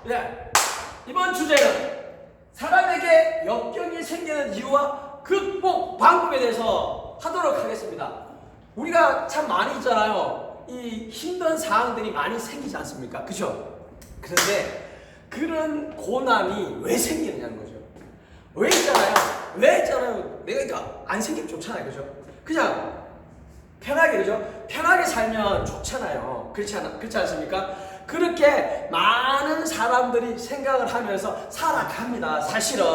네. 이번 주제는 사람에게 역경이 생기는 이유와 극복 방법에 대해서 하도록 하겠습니다. 우리가 참 많이 있잖아요. 이 힘든 상황들이 많이 생기지 않습니까? 그죠? 그런데 그런 고난이 왜 생기느냐는 거죠. 왜 있잖아요. 왜 있잖아요. 내가 안 생기면 좋잖아요. 그죠? 그냥 편하게, 그죠? 편하게 살면 좋잖아요. 그렇지 않습니까? 그렇게 많은 사람들이 생각을 하면서 살아갑니다. 사실은.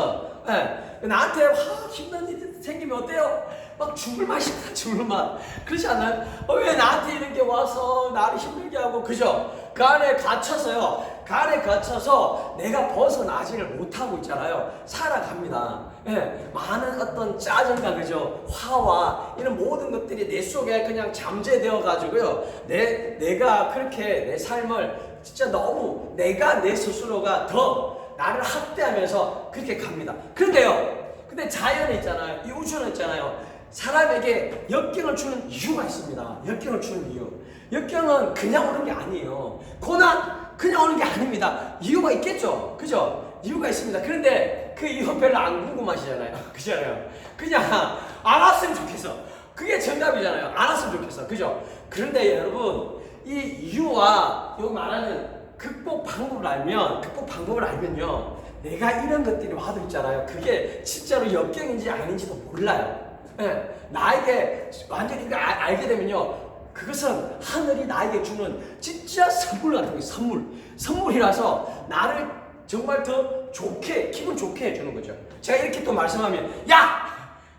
네. 나한테 힘든 일이 생기면 어때요? 막 죽을 맛이다, 죽을 맛. 그렇지 않나요? 왜 나한테 이런 게 와서 나를 힘들게 하고, 그죠? 그 안에 갇혀서요. 그 안에 갇혀서 내가 벗어나지를 못하고 있잖아요. 살아갑니다. 예, 많은 어떤 짜증과, 그죠? 화와 이런 모든 것들이 내 속에 그냥 잠재되어 가지고요. 내가 그렇게 내 삶을 진짜 너무 내가 내 스스로가 더 나를 학대하면서 그렇게 갑니다. 근데 자연에 있잖아요. 이 우주는 있잖아요. 사람에게 역경을 주는 이유가 있습니다. 역경을 주는 이유. 역경은 그냥 오는 게 아니에요. 고난 그냥 오는 게 아닙니다. 이유가 있겠죠. 그죠? 이유가 있습니다. 그런데 그 이유 별로 안 궁금하시잖아요. 그잖아요. 그냥 알았으면 좋겠어. 그게 정답이잖아요. 알았으면 좋겠어. 그죠? 그런데 여러분, 이 이유와 여기 말하는 극복 방법을 알면요. 내가 이런 것들이 와도 있잖아요. 그게 진짜로 역경인지 아닌지도 몰라요. 네, 나에게 완전히 이거 알게 되면요. 그것은 하늘이 나에게 주는 진짜 선물 같은 거예요. 선물이라서 나를 정말 더 좋게, 기분 좋게 해주는 거죠. 제가 이렇게 또 말씀하면, 야!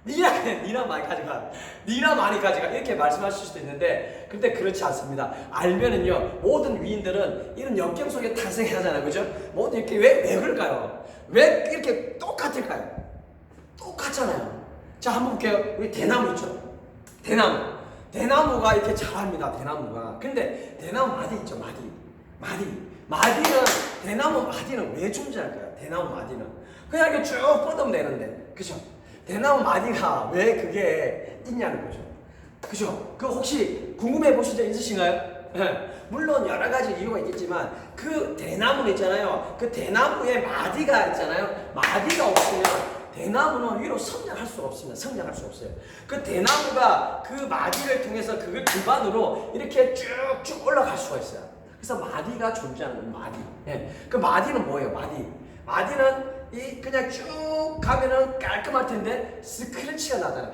니나 많이 가져가. 니나 많이 가져가. 이렇게 말씀하실 수도 있는데, 근데 그렇지 않습니다. 알면은요, 모든 위인들은 이런 역경 속에 탄생하잖아요. 그죠? 모든 이렇게 왜 그럴까요? 왜 이렇게 똑같을까요? 똑같잖아요. 자, 한번 볼게요. 우리 대나무 있죠? 대나무가 이렇게 자랍니다. 대나무가. 근데 대나무 마디 있죠? 대나무 마디는 왜 존재할까요? 대나무 마디는 그냥 이렇게 쭉 뻗으면 되는데, 그죠? 대나무 마디가 왜 그게 있냐는 거죠. 그죠? 그 혹시 궁금해 보신 적 있으신가요? 네. 물론 여러 가지 이유가 있겠지만 그 대나무는 있잖아요. 그 대나무에 마디가 있잖아요. 마디가 없으면 대나무는 위로 성장할 수가 없어요. 그 대나무가 그 마디를 통해서 그걸 기반으로 이렇게 쭉쭉 올라갈 수가 있어요. 그래서 마디가 존재하는 거예요. 마디. 네. 그 마디는 뭐예요? 마디는 그냥 쭉 가면은 깔끔할 텐데 스크래치가 나잖아요.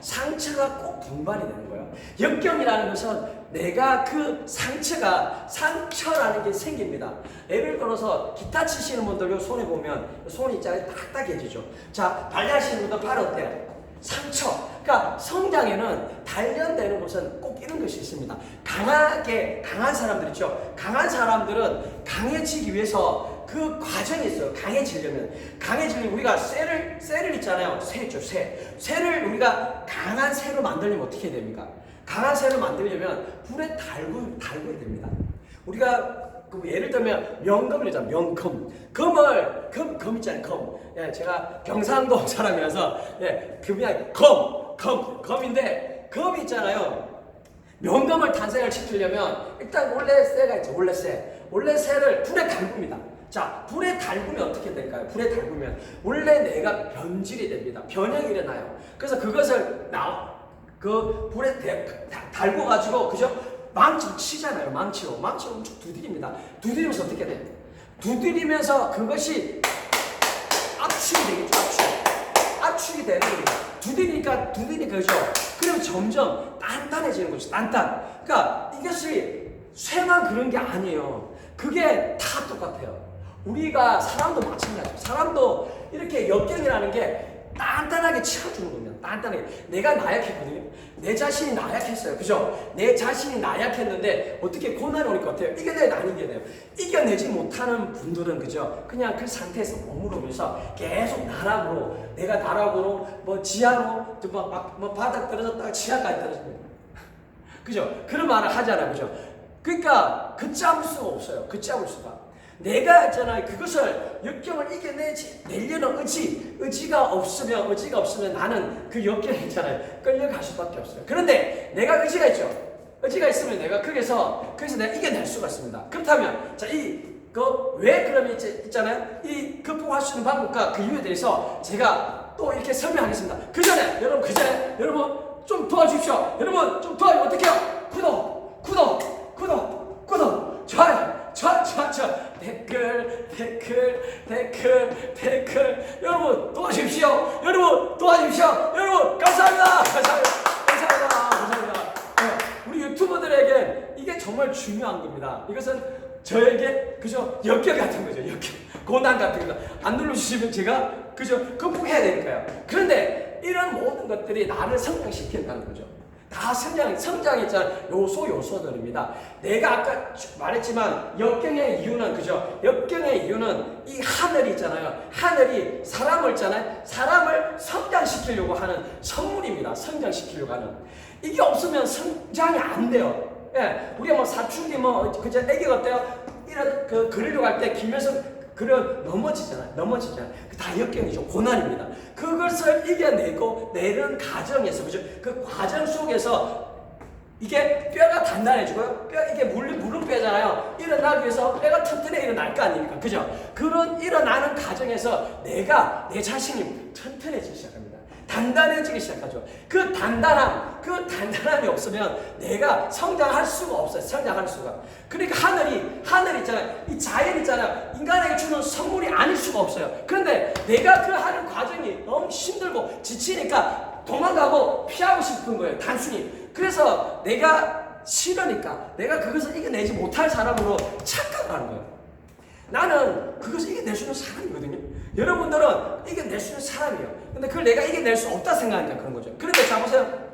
상처가 꼭 분반이 되는 거예요. 역경이라는 것은 내가 그 상처라는 게 생깁니다. 예를 들어서 기타 치시는 분들 요 손에 보면 손이 있잖아요. 딱딱해지죠. 자, 발레하시는 분들 팔 어때요? 상처. 그러니까 성장에는 단련되는 것은 꼭 이런 것이 있습니다. 강한 사람들 있죠. 강한 사람들은 강해지기 위해서 그 과정이 있어요. 강해지려면 우리가 쇠를 있잖아요. 쇠를 우리가 강한 쇠로 만들려면 어떻게 해야 됩니까? 강한 쇠를 만들려면 불에 달궈야 됩니다. 우리가 예를 들면 명검을 있잖아요. 검 있잖아요. 예, 제가 경상도 사람이라서 금이 아니고 검인데 검이 있잖아요. 명검을 탄생을 시키려면 일단 원래 쇠가 있죠. 원래 쇠를 불에 달굽니다. 자, 불에 달구면 어떻게 될까요? 불에 달구면 원래 내가 변질이 됩니다. 변형이 일어나요. 그래서 그것을 그 불에 달궈 가지고, 그죠? 망치로 치잖아요. 망치로 엄청 두드립니다. 두드리면서 어떻게 돼요? 두드리면서 그것이 압축이 되겠죠. 압축이 되는 겁니다. 두드리니까 그죠? 그러면 점점 단단해지는 거죠. 그러니까 이것이 쇠만 그런 게 아니에요. 그게 다 똑같아요. 우리가 사람도 마찬가지예요. 사람도 이렇게 역경이라는 게 단단하게 치워주는 겁니다. 단단하게. 내가 나약했거든요. 내 자신이 나약했어요. 그죠? 내 자신이 나약했는데 어떻게 고난이 오니까 어때요? 이겨내야 안 이겨내요. 이겨내지 못하는 분들은, 그죠? 그냥 그 상태에서 머무르면서 계속 내가 나락으로 뭐 지하로 뭐 바닥 떨어졌다가 지하까지 떨어집니다. 그죠? 그런 말을 하잖아요. 그죠? 그러니까 걷잡을 수가 없어요. 걷잡을 수가. 내가 있잖아요. 그것을 역경을 이겨내려는 의지가 없으면 나는 그 역경에 있잖아요. 끌려갈 수밖에 없어요. 그런데 내가 의지가 있죠. 의지가 있으면 내가 거기서 내가 이겨낼 수가 있습니다. 그렇다면 자, 왜 그러면 있잖아요. 이 극복할 수 있는 방법과 그 이유에 대해서 제가 또 이렇게 설명하겠습니다. 그 전에 여러분 좀 도와주십시오. 여러분 좀 도와주면 어떡해요? 구독, 좋아요, 댓글. 여러분 도와주십시오. 여러분 감사합니다. 네, 우리 유튜버들에게 이게 정말 중요한 겁니다. 이것은 저에게 그죠 역경 같은 거죠. 고난 같은 거 안 눌러주시면 제가 그죠 극복해야 되니까요. 그런데 이런 모든 것들이 나를 성장시킨다는 거죠. 다 성장 있잖아요. 요소들입니다. 내가 아까 말했지만 역경의 이유는 그죠? 역경의 이유는 이 하늘이 있잖아요. 하늘이 사람을 성장시키려고 하는 선물입니다. 성장시키려고 하는. 이게 없으면 성장이 안 돼요. 예, 우리가 사춘기 그저 애기가 어때요? 이런 그리려고 할 때 김현석 넘어지잖아요. 다 역경이죠. 고난입니다. 그것을 이겨내고 내는 과정에서 그죠? 그 과정 속에서 이게 뼈가 단단해지고요. 이게 무릎뼈잖아요. 일어나기 위해서 뼈가 튼튼해 일어날 거 아닙니까? 그죠? 그런 일어나는 과정에서 내 자신이 튼튼해지기 시작합니다. 단단해지기 시작하죠. 그 단단함이 없으면 내가 성장할 수가 없어요. 그러니까 하늘이 있잖아요. 이 자연 있잖아요. 인간에게 주는 선물이 아닐 수가 없어요. 그런데 내가 그 하는 과정이 너무 힘들고 지치니까 도망가고 피하고 싶은 거예요. 단순히. 그래서 내가 싫으니까 내가 그것을 이겨내지 못할 사람으로 착각을 하는 거예요. 나는 그것을 이겨낼 수 있는 사람이거든요. 여러분들은 이겨낼 수 있는 사람이에요. 근데 그걸 내가 이겨낼 수 없다 생각하니까 그런 거죠. 그런데 자 보세요.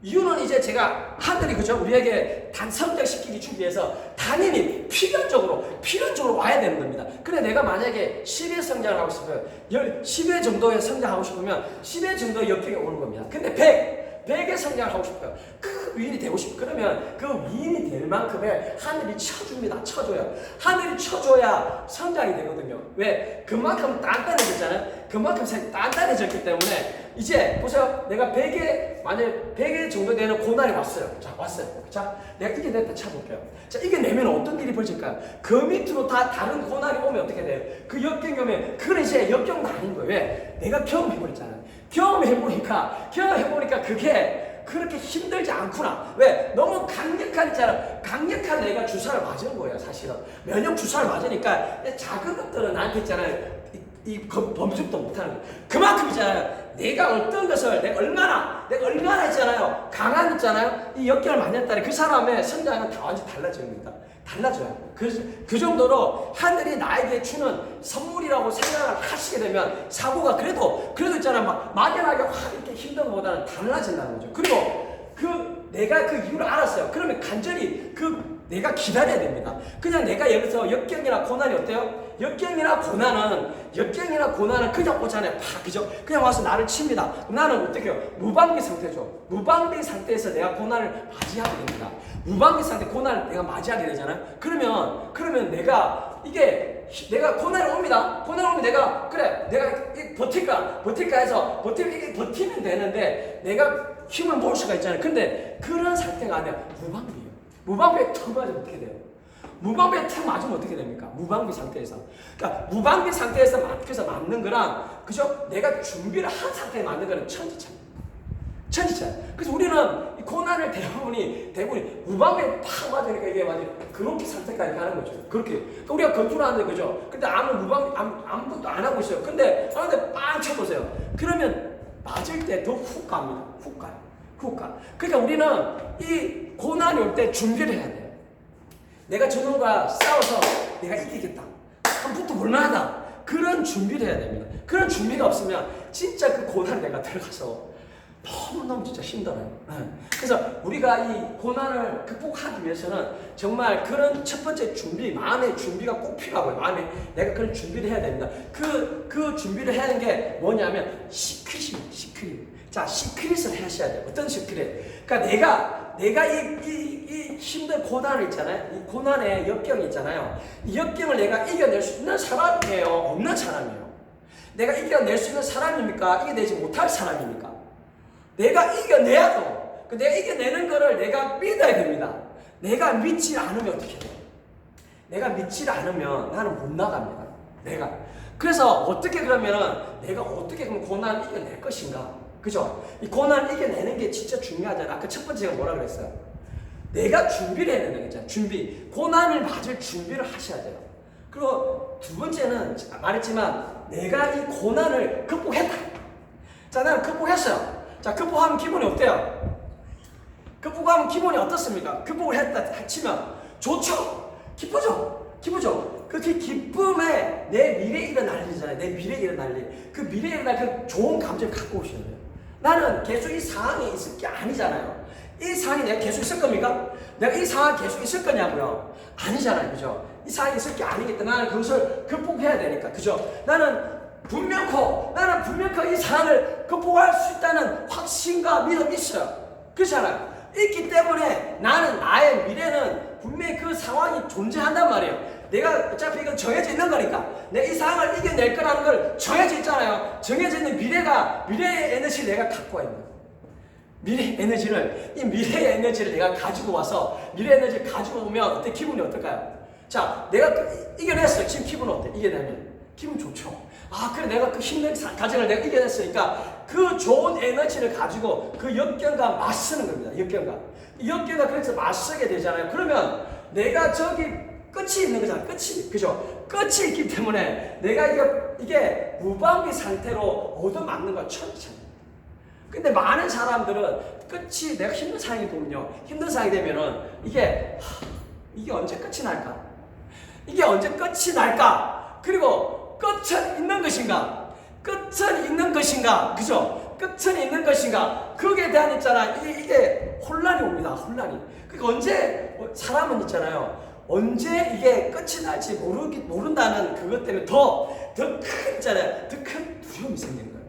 이유는 이제 제가 하늘이 그죠? 우리에게 성장시키기 위해서 당연히 필연적으로 와야 되는 겁니다. 근데 내가 만약에 10회 성장을 하고 싶어요. 10회 정도의 성장하고 싶으면 10회 정도의 역경이 오는 겁니다. 근데 100의 성장을 하고 싶어요. 그 위인이 되고 싶어요. 그러면 그 위인이 될 만큼의 하늘이 쳐줘요. 하늘이 쳐줘야 성장이 되거든요. 왜? 그만큼 단단해졌잖아요. 그만큼 단단해졌기 때문에 이제 보세요. 내가 100의 정도 되는 고난이 왔어요. 자, 내가 이겨냈다 쳐볼게요. 자, 이겨내면 어떤 일이 벌어질까요? 그 밑으로 다른 고난이 오면 어떻게 돼요? 그 역경이 오면 그건 이제 역경도 아닌 거예요. 왜? 내가 경험해버렸잖아요. 경험해보니까 그게 그렇게 힘들지 않구나. 왜? 너무 강력한 내가 주사를 맞은 거예요, 사실은. 면역 주사를 맞으니까 작은 것들은 나한테 있잖아요. 범접도 못하는 거예요. 그만큼 있잖아요. 내가 어떤 것을 내가 얼마나 있잖아요. 강한 있잖아요. 이 역경을 만났다니 그 사람의 성장은 다 완전히 달라지는 겁니다. 달라져요. 그 정도로 하늘이 나에게 주는 선물이라고 생각을 하시게 되면 사고가 그래도 있잖아요. 막연하게 이렇게 힘든 것보다는 달라진다는 거죠. 그리고 내가 그 이유를 알았어요. 그러면 간절히 내가 기다려야 됩니다. 그냥 내가 예를 들어서 역경이나 고난이 어때요? 역경이나 고난은 그냥 오잖아요. 그죠? 그냥 와서 나를 칩니다. 나는 어떻게 해요? 무방비 상태죠. 무방비 상태에서 내가 고난을 맞이하게 됩니다. 무방비 상태 고난을 내가 맞이하게 되잖아요. 그러면 내가 고난이 옵니다. 고난이 오면 내가 버틸까 해서 버티면 되는데 내가 힘을 모을 수가 있잖아요. 근데 그런 상태가 아니라 무방비예요. 무방비에 턱 맞으면 어떻게 돼요? 무방비에 턱 맞으면 어떻게 됩니까? 무방비 상태에서. 그러니까 무방비 상태에서 맞는 거랑 그죠? 내가 준비를 한 상태에 맞는 거는 천지차입니다. 그래서 우리는 고난을 대부분이 무방비에 팍 맞으니까 이게 완전 그렇게 상태까지 가는 거죠. 그렇게. 그러니까 우리가 건투하는데 그죠? 근데 아무것도 안 하고 있어요. 근데 빵 쳐보세요. 그러면 맞을 때 더 훅 갑니다. 훅 가요. 그러니까 우리는 이 고난이 올 때 준비를 해야 돼요. 내가 저놈과 싸워서 내가 이기겠다. 한번도 볼만하다. 그런 준비를 해야 됩니다. 그런 준비가 없으면 진짜 그 고난에 내가 들어가서 너무너무 진짜 힘들어요. 그래서 우리가 이 고난을 극복하기 위해서는 정말 그런 첫 번째 마음의 준비가 꼭 필요하고요. 내가 그런 준비를 해야 됩니다. 그 준비를 해야 하는 게 뭐냐면 시크릿. 자, 시크릿을 하셔야 돼요. 어떤 시크릿? 그러니까 내가 이 힘든 고난을 있잖아요. 이 고난의 역경이 있잖아요. 이 역경을 내가 이겨낼 수 있는 사람이에요? 없는 사람이에요? 내가 이겨낼 수 있는 사람입니까? 이겨내지 못할 사람입니까? 내가 이겨내야 돼. 내가 이겨내는 거를 내가 믿어야 됩니다. 내가 믿지 않으면 어떻게 돼요? 내가 믿지 않으면 나는 못 나갑니다. 내가. 그래서 어떻게 그러면은 내가 어떻게 그럼 고난을 이겨낼 것인가? 그죠? 이 고난을 이겨내는 게 진짜 중요하잖아. 아까 첫 번째가 뭐라 그랬어요? 내가 준비를 해야 된다고 했잖아. 준비. 고난을 맞을 준비를 하셔야 돼요. 그리고 두 번째는 말했지만 내가 이 고난을 극복했다. 자, 나는 극복했어요. 자, 극복하면 기분이 어때요? 극복하면 기분이 어떻습니까? 극복을 했다 치면 좋죠? 기쁘죠? 기쁘죠? 그 기쁨에 내 미래에 일어날 일이잖아요. 내 미래에 일어날 일. 그 미래에 일어날 그 좋은 감정을 갖고 오셔야 돼요. 나는 계속 이 상황에 있을 게 아니잖아요. 이 상황이 내가 계속 있을 겁니까? 내가 이 상황에 계속 있을 거냐고요? 아니잖아요. 그죠? 이 상황에 있을 게 아니기 때문에 나는 그것을 극복해야 되니까. 그죠? 나는 분명코 이 상황을 극복할 수 있다는 확신과 믿음이 있어요. 그렇잖아요. 있기 때문에 나는 나의 미래는 분명히 그 상황이 존재한단 말이에요. 내가 어차피 이건 정해져 있는 거니까 내가 이 상황을 이겨낼 거라는 걸 정해져 있잖아요. 정해져 있는 미래의 에너지를 내가 갖고 있는 거예요. 미래의 에너지를 내가 가지고 와서 미래의 에너지를 가지고 오면 어때? 기분이 어떨까요? 자, 내가 이겨냈어요. 지금 기분 어때? 이겨내면 기분 좋죠. 아, 그래, 내가 그 힘든 과정을 내가 이겨냈으니까 그 좋은 에너지를 가지고 그 역경과 맞서는 겁니다. 역경과 그래서 맞서게 되잖아요. 그러면 내가 저기 끝이 있는 거잖아. 그죠? 끝이 있기 때문에 내가 이게 무방비 상태로 얻어맞는 건 천천히. 근데 많은 사람들은 끝이 내가 힘든 상황이 되면요. 힘든 상황이 되면은 이게 언제 끝이 날까? 이게 언제 끝이 날까? 그리고 끝은 있는 것인가? 끝은 있는 것인가? 그죠? 끝은 있는 것인가? 거기에 대한 있잖아. 이게 혼란이 옵니다. 혼란이. 그러니까 언제 사람은 있잖아요. 언제 이게 끝이 날지 모른다는 그것 때문에 더 큰 있잖아요. 더 큰 두려움이 생기는 거예요.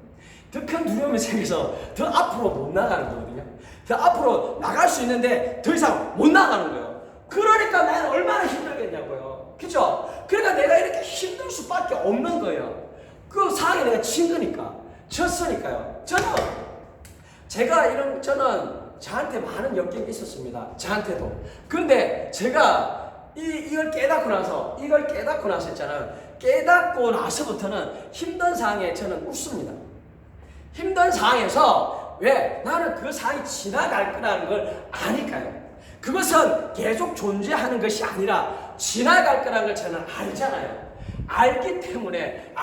더 큰 두려움이 생겨서 더 앞으로 못 나가는 거거든요. 더 앞으로 나갈 수 있는데 더 이상 못 나가는 거예요. 그러니까 나는 얼마나 힘들겠냐고요. 그죠? 그러니까 내가 이렇게 힘들 수밖에 없는 거예요. 그 상황에 내가 진 거니까. 졌으니까요. 저는 저한테 많은 역경이 있었습니다. 저한테도. 그런데 제가 이걸 깨닫고 나서 있잖아요. 깨닫고 나서부터는 힘든 상황에 저는 웃습니다. 힘든 상황에서 왜? 나는 그 상황이 지나갈 거라는 걸 아니까요. 그것은 계속 존재하는 것이 아니라 지나갈 거라는 걸 저는 알잖아요. 알기 때문에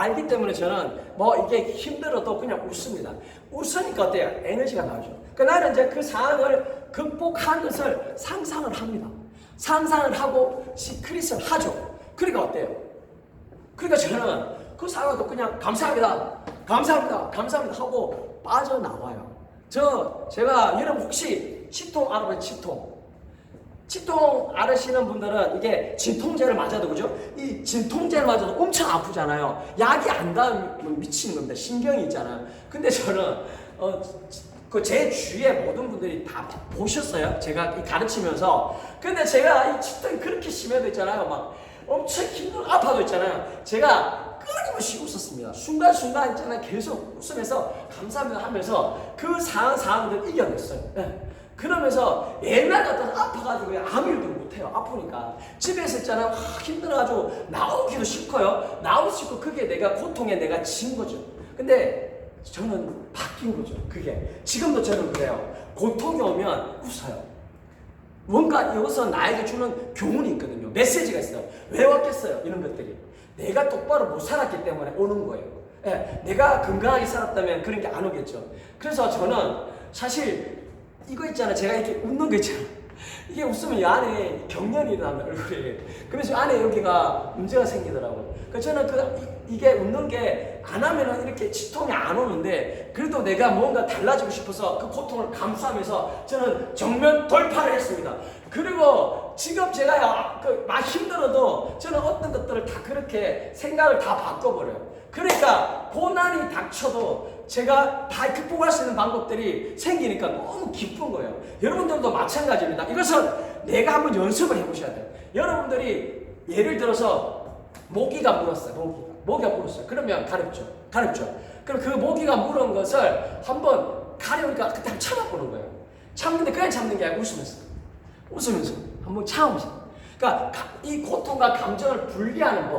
저는 이게 힘들어도 그냥 웃습니다. 웃으니까 어때요? 에너지가 나오죠. 그러니까 나는 이제 그 상황을 극복한 것을 상상을 합니다. 상상을 하고 시크릿을 하죠. 그러니까 어때요? 그러니까 저는 그 상황도 그냥 감사합니다 하고 빠져나와요. 제가 여러분 혹시 치통 알아봐요? 치통 알으시는 분들은 이게 진통제를 맞아도 그죠? 이 진통제를 맞아도 엄청 아프잖아요. 약이 안 닿으면 미치는 겁니다. 신경이 있잖아요. 근데 저는 제 주위에 모든 분들이 다 보셨어요. 제가 가르치면서. 근데 제가 이 치통이 그렇게 심해도 있잖아요. 막 엄청 힘들고 아파도 있잖아요. 제가 끊임없이 웃었습니다. 순간순간 있잖아요. 계속 웃으면서 감사합니다 하면서 그 상황들을 이겨냈어요. 네. 그러면서 옛날 같아서 아파가지고 아무 일도 못해요. 아프니까. 집에서 있잖아요. 힘들어가지고 나오기도 싫고요. 나오기 싫고 그게 내가 고통에 내가 진 거죠. 근데 저는 바뀐 거죠. 그게. 지금도 저는 그래요. 고통이 오면 웃어요. 뭔가 이것은 나에게 주는 교훈이 있거든요. 메시지가 있어요. 왜 왔겠어요? 이런 것들이. 내가 똑바로 못 살았기 때문에 오는 거예요. 예, 내가 건강하게 살았다면 그런 게 안 오겠죠. 그래서 저는 사실 이거 있잖아요. 제가 이렇게 웃는 거 있잖아요. 이게 웃으면 이 안에 경련이 일어나는 얼굴에. 그래서 안에 여기가 문제가 생기더라고요. 그래서 저는 이게 웃는 게 안 하면은 이렇게 치통이 안 오는데 그래도 내가 뭔가 달라지고 싶어서 그 고통을 감수하면서 저는 정면 돌파를 했습니다. 그리고 지금 제가 막 힘들어도 저는 어떤 것들을 다 그렇게 생각을 다 바꿔버려요. 그러니까 고난이 닥쳐도 제가 다 극복할 수 있는 방법들이 생기니까 너무 기쁜 거예요. 여러분들도 마찬가지입니다. 이것은 내가 한번 연습을 해보셔야 돼요. 여러분들이 예를 들어서 모기가 물었어요. 모기가 물었어요. 그러면 가렵죠. 그럼 그 모기가 물은 것을 한번 가려우니까 그때 한번 참아보는 거예요. 참는데 그냥 참는 게 아니고 웃으면서 한번 참으면서. 그러니까 이 고통과 감정을 분리하는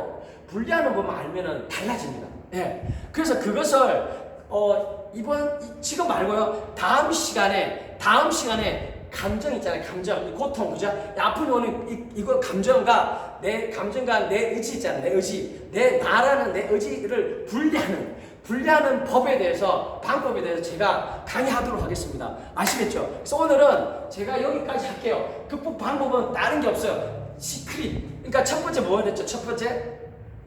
법만 알면은 달라집니다. 예. 그래서 그것을 지금 말고요. 다음 시간에 감정 있잖아요. 감정, 이 고통, 그죠? 아픔이 오는 이거 감정과 내 의지 있잖아요. 내 의지, 나라는 내 의지를 분리하는 법에 대해서, 방법에 대해서 제가 강의하도록 하겠습니다. 아시겠죠? 그래서 오늘은 제가 여기까지 할게요. 극복 방법은 다른 게 없어요. 시크릿. 그러니까 첫 번째 뭐가 됐죠? 첫 번째,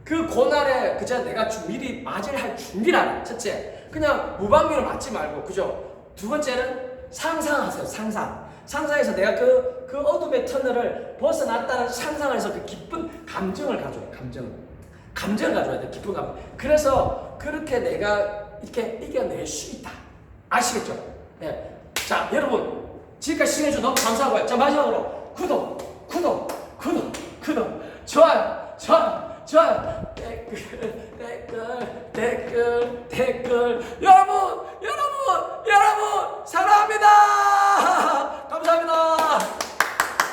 그 고난에 그저 내가 미리 맞이할 준비를 하라. 첫째, 그냥 무방비로 맞지 말고, 그죠? 두 번째는 상상하세요. 상상해서 내가 그 어둠의 터널을 벗어났다는 상상을 해서 그 기쁜 감정을 가져와요. 감정을 가져와야 돼. 기쁜 감정. 그래서 그렇게 내가 이렇게 이겨낼 수 있다. 아시겠죠? 네. 자, 여러분 지금까지 시청해주셔서 너무 감사하고요. 자, 마지막으로 구독, 좋아요, 댓글. 여러분 사랑합니다.